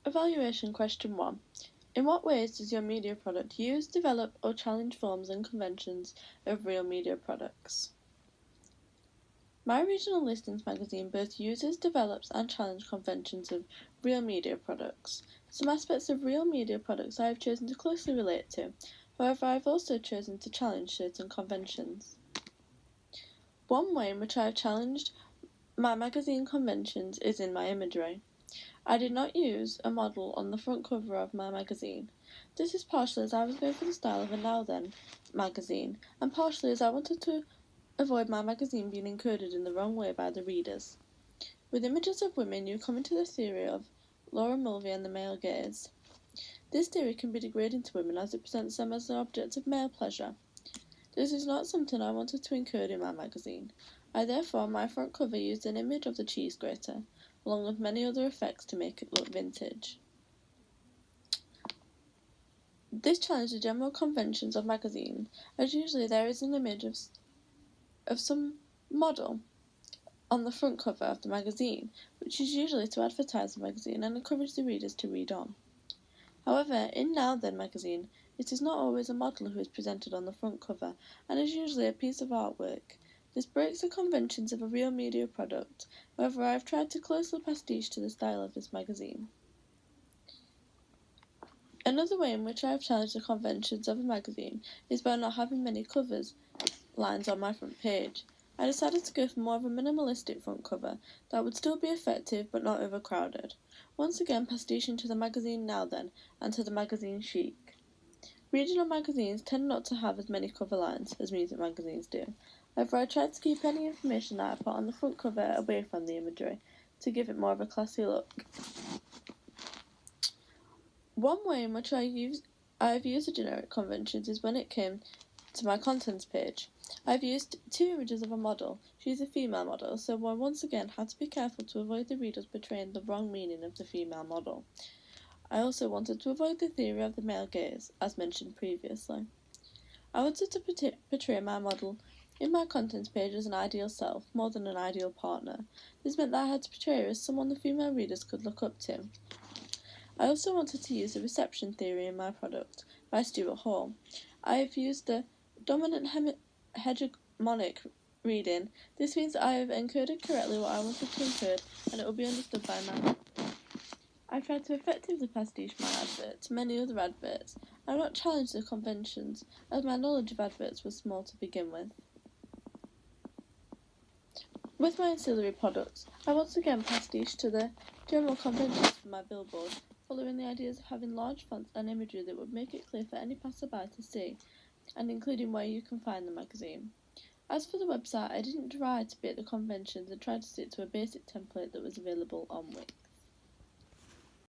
Evaluation question 1. In what ways does your media product use, develop, or challenge forms and conventions of real media products? My Regional Listings magazine both uses, develops, and challenges conventions of real media products. Some aspects of real media products I have chosen to closely relate to, however I have also chosen to challenge certain conventions. One way in which I have challenged my magazine conventions is in my imagery. I did not use a model on the front cover of my magazine. This is partially as I was going for the style of a Now Then magazine, and partially as I wanted to avoid my magazine being encoded in the wrong way by the readers. With images of women, you come into the theory of Laura Mulvey and the male gaze. This theory can be degrading to women as it presents them as the object of male pleasure. This is not something I wanted to encode in my magazine. I therefore, on my front cover, used an image of the cheese grater, along with many other effects to make it look vintage. This challenged the general conventions of magazines, as usually there is an image of some model on the front cover of the magazine, which is usually to advertise the magazine and encourage the readers to read on. However, in Now Then magazine, it is not always a model who is presented on the front cover, and is usually a piece of artwork. This breaks the conventions of a real media product, however I have tried to closely pastiche to the style of this magazine. Another way in which I have challenged the conventions of a magazine is by not having many covers lines on my front page. I decided to go for more of a minimalistic front cover that would still be effective but not overcrowded. Once again pastiching to the magazine Now Then and to the magazine Chic. Regional magazines tend not to have as many cover lines as music magazines do. However, I tried to keep any information that I put on the front cover away from the imagery to give it more of a classy look. One way in which I have used the generic conventions is when it came to my contents page. I've used 2 images of a model. She's a female model, so I once again had to be careful to avoid the readers betraying the wrong meaning of the female model. I also wanted to avoid the theory of the male gaze, as mentioned previously. I wanted to portray my model in my contents page as an ideal self, more than an ideal partner. This meant that I had to portray her as someone the female readers could look up to. I also wanted to use the reception theory in my product by Stuart Hall. I have used the dominant hegemonic reading. This means I have encoded correctly what I wanted to encode, and it will be understood by man. I tried to effectively pastiche my advert to many other adverts. I have not challenged the conventions, as my knowledge of adverts was small to begin with. With my ancillary products, I once again pastiche to the general conventions for my billboard, following the ideas of having large fonts and imagery that would make it clear for any passerby to see, and including where you can find the magazine. As for the website, I didn't try to beat the conventions and tried to stick to a basic template that was available on Wix.